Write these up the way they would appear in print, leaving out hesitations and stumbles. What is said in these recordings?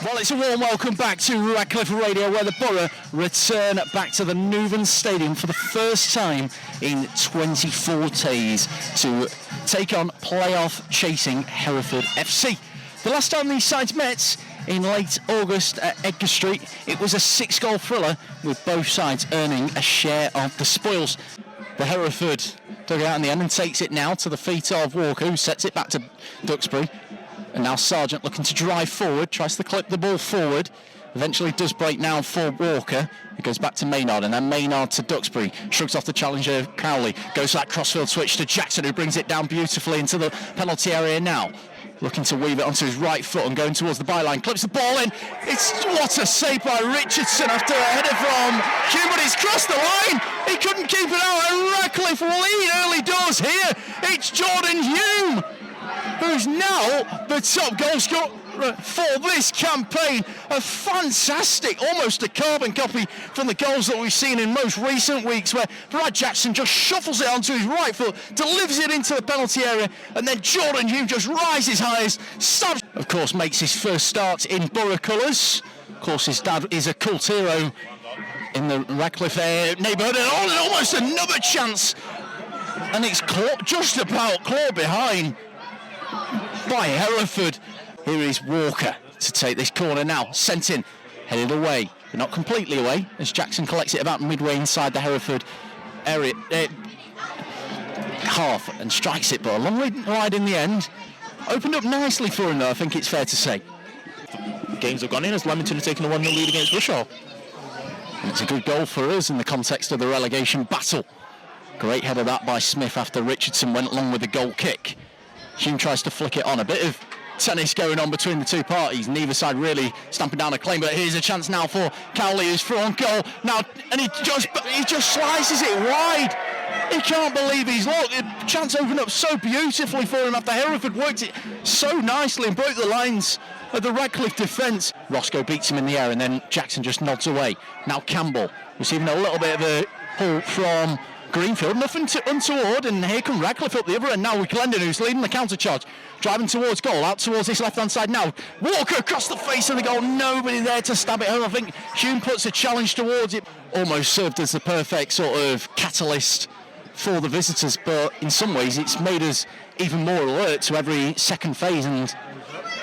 Well, it's a warm welcome back to Radcliffe Radio, where the Borough return back to the Neuven Stadium for the first time in 24 days to take on playoff-chasing Hereford FC. The last time these sides met in late August at Edgar Street, it was a 6-goal thriller, with both sides earning a share of the spoils. The Hereford dug it out in the end and takes it now to the feet of Walker, who sets it back to Duxbury. And now Sargent looking to drive forward, tries to clip the ball forward. Eventually does break now for Walker. It goes back to Maynard, and then Maynard to Duxbury. Shrugs off the challenger, Cowley. Goes for that crossfield switch to Jackson, who brings it down beautifully into the penalty area now. Looking to weave it onto his right foot and going towards the byline. Clips the ball in. What a save by Richardson after a header from Hume, but it's crossed the line. He couldn't keep it out, and Radcliffe lead early doors here. It's Jordan Hume, who's now the top goal scorer for this campaign. A fantastic, almost a carbon copy from the goals that we've seen in most recent weeks, where Brad Jackson just shuffles it onto his right foot, delivers it into the penalty area, and then Jordan Hume just rises highest, stabs. Of course, makes his first start in Borough colours. Of course, his dad is a cult hero in the Radcliffe neighbourhood, and almost another chance. And it's just about clawed behind by Hereford. Here is Walker to take this corner now. Sent in, headed away, but not completely away, as Jackson collects it about midway inside the Hereford area, half, and strikes it, but a long way wide in the end. Opened up nicely for him, though, I think it's fair to say. Games have gone in as Leamington have taken a 1-0 lead against Rushaw. And it's a good goal for us in the context of the relegation battle. Great header that by Smith after Richardson went along with the goal kick. Hume tries to flick it on. A bit of tennis going on between the two parties. Neither side really stamping down a claim, but here's a chance now for Cowley, who's through on goal now, and he just slices it wide. He can't believe he's looked. The chance opened up so beautifully for him after Hereford worked it so nicely and broke the lines of the Radcliffe defence. Roscoe beats him in the air, and then Jackson just nods away. Now Campbell receiving a little bit of a pull from Greenfield, nothing untoward, and here come Radcliffe up the other end now with Glendon, who's leading the counter charge, driving towards goal, out towards this left hand side now. Walker across the face of the goal, nobody there to stab it home. I think Hume puts a challenge towards it. Almost served as the perfect sort of catalyst for the visitors, but in some ways it's made us even more alert to every second phase, and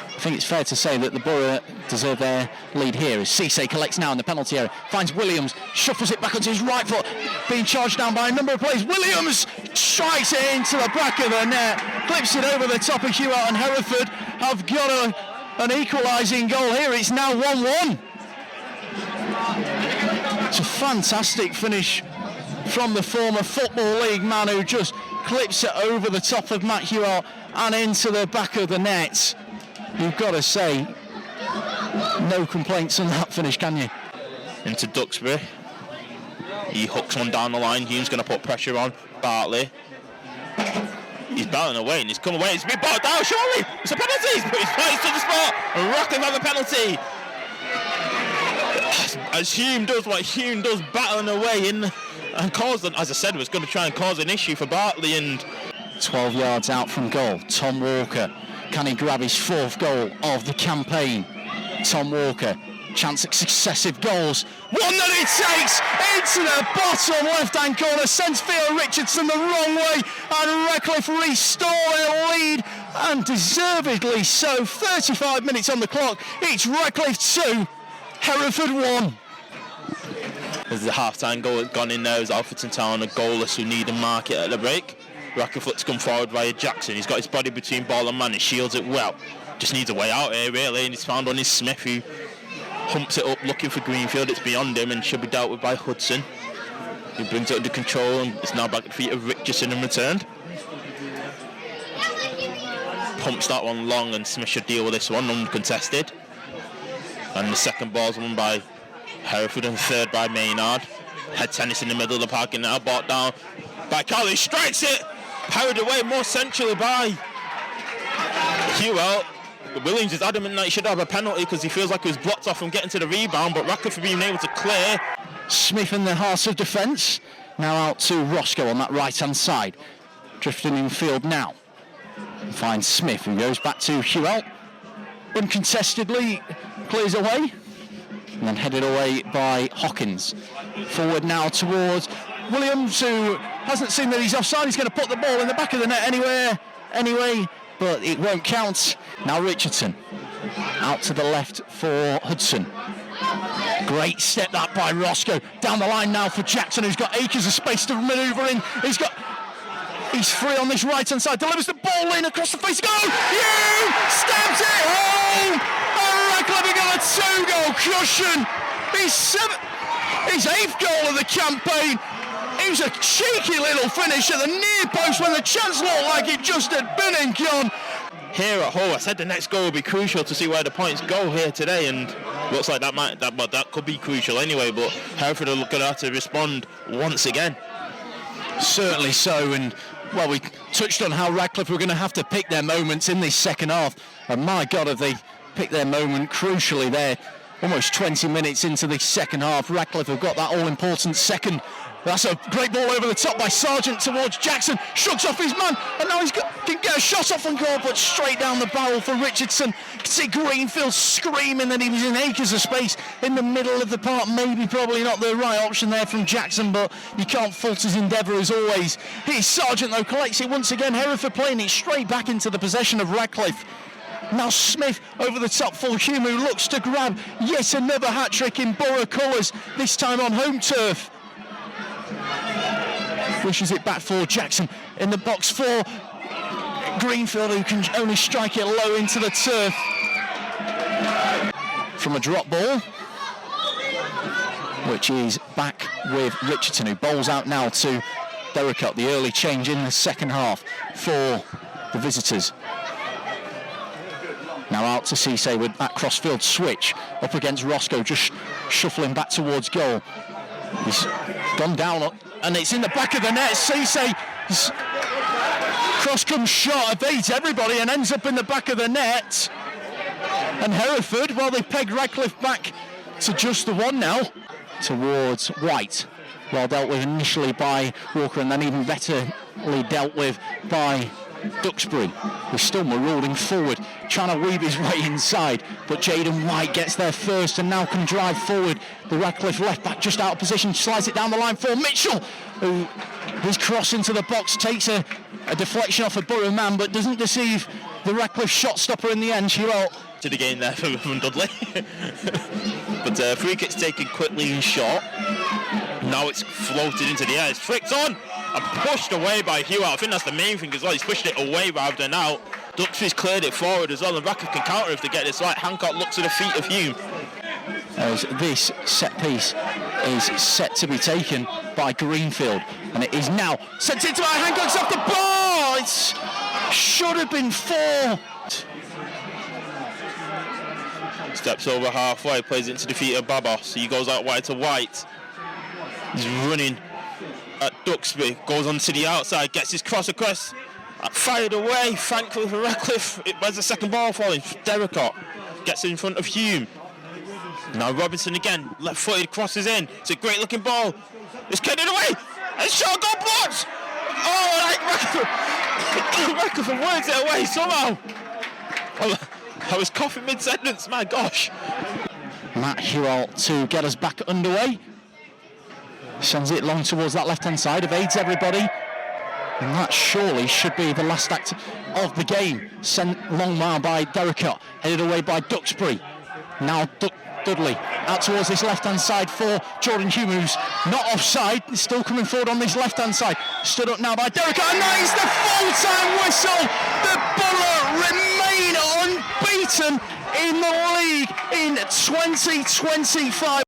I think it's fair to say that the Borough deserve their lead here as Cisse collects now in the penalty area, finds Williams, shuffles it back onto his right foot, being charged down by a number of players. Williams strikes it into the back of the net, clips it over the top of Hewitt, and Hereford have got an equalising goal here. It's now 1-1. It's a fantastic finish from the former Football League man, who just clips it over the top of Matt Hewitt and into the back of the net. You've got to say, no complaints on that finish, can you? Into Duxbury. He hooks one down the line. Hume's going to put pressure on Bartley. He's battling away, and he's come away. It's been brought down, surely. It's a penalty. He's put his face to the spot. And Radcliffe have a penalty. As Hume does what Hume does, battling away in and causing, as I said, was going to try and cause an issue for Bartley. And 12 yards out from goal, Tom Walker. Can he grab his 4th goal of the campaign? Tom Walker, chance at successive goals. One that he takes into the bottom left-hand corner, sends Theo Richardson the wrong way, and Radcliffe restore their lead, and deservedly so. 35 minutes on the clock. It's Radcliffe 2, Hereford 1. As the half-time goal has gone in there, as Alfreton Town are goalless who need a market at the break. Radcliffe looks to come forward via Jackson. He's got his body between ball and man. He shields it well. Just needs a way out here, really. And he's found on his Smith, who humps it up looking for Greenfield. It's beyond him and should be dealt with by Hudson. He brings it under control, and it's now back at the feet of Richardson and returned. Pumps that one long, and Smith should deal with this one uncontested. And the second ball's won by Hereford, and third by Maynard. Head tennis in the middle of the park, and now brought down by Cowley. Strikes it, powered away more centrally by Hewitt. Williams is adamant that he should have a penalty because he feels like he was blocked off from getting to the rebound, but Radcliffe being able to clear. Smith in the heart of defence, now out to Roscoe on that right-hand side. Drifting in field now. Finds Smith, who goes back to Hewitt. Uncontestedly, clears away. And then headed away by Hawkins. Forward now towards Williams, who hasn't seen that he's offside. He's going to put the ball in the back of the net anyway, but it won't count. Now Richardson out to the left for Hudson. Great step that by Roscoe. Down the line now for Jackson, who's got acres of space to manoeuvre in. He's free on this right-hand side. Delivers the ball in across the face. Go! You stabs it home! And Radcliffe got a 2-goal cushion. His 8th goal of the campaign. It was a cheeky little finish at the near post when the chance looked like it just had been and gone. Here at Hull, I said the next goal will be crucial to see where the points go here today, and looks like that could be crucial anyway. But Hereford are going to have to respond once again. Certainly so, and well, we touched on how Radcliffe were going to have to pick their moments in this second half, and my God, have they picked their moment crucially there. Almost 20 minutes into the second half, Radcliffe have got that all-important second. That's a great ball over the top by Sargent towards Jackson. Shrugs off his man, and now can get a shot off and goal, but straight down the barrel for Richardson. You can see Greenfield screaming that he was in acres of space in the middle of the park. Maybe, probably not the right option there from Jackson, but you can't fault his endeavour as always. Here's Sargent, though, collects it once again. Hereford playing it straight back into the possession of Radcliffe. Now Smith over the top for Hume, who looks to grab yet another hat-trick in Borough colours, this time on home turf. Wishes it back for Jackson in the box for Greenfield, who can only strike it low into the turf. From a drop ball, which is back with Richardson, who bowls out now to Derricott, the early change in the second half for the visitors. Now out to Cisse with that crossfield switch up against Roscoe, just shuffling back towards goal. He's gone down and it's in the back of the net. Cisse, cross comes short, evades everybody and ends up in the back of the net. And Hereford, well, they pegged Radcliffe back to just the one now. Towards White. Well dealt with initially by Walker, and then even betterly dealt with by Duxbury, who's still marauding forward, trying to weave his way inside, but Jaden White gets there first and now can drive forward. The Radcliffe left back just out of position, slides it down the line for Mitchell, who his cross into the box takes a deflection off a Borough man, but doesn't deceive the Radcliffe shot stopper in the end. To the game there from Dudley. But free kick's taken quickly and short. Now it's floated into the air. It's flicked on and pushed away by Hugh. I think that's the main thing as well. He's pushed it away rather than out. Duxbury's cleared it forward as well, and Radcliffe can counter if they get this right. Hancock looks at the feet of Hugh. As this set piece is set to be taken by Greenfield, and it is now sent into by Hancock's off the bar. It should have been 4. Steps over halfway, plays it into the feet of Babos. He goes out wide to White. He's running at Duxbury, goes on to the outside, gets his cross across, fired away, thankfully for Radcliffe. Where's the second ball falling? Derricott gets in front of Hume. Now Robinson again, left-footed, crosses in. It's a great looking ball. It's headed away, and shot goal blocked. Oh, Radcliffe works it away somehow. I was coughing mid-sentence, my gosh. Matt Hewell to get us back underway. Sends it long towards that left-hand side, evades everybody. And that surely should be the last act of the game. Sent long mile by Derricott, headed away by Duxbury. Now Dudley out towards this left-hand side for Jordan Hume, who's not offside. He's still coming forward on this left-hand side. Stood up now by Derricott, and that is the full-time whistle. The Borough remain unbeaten in the league in 2025.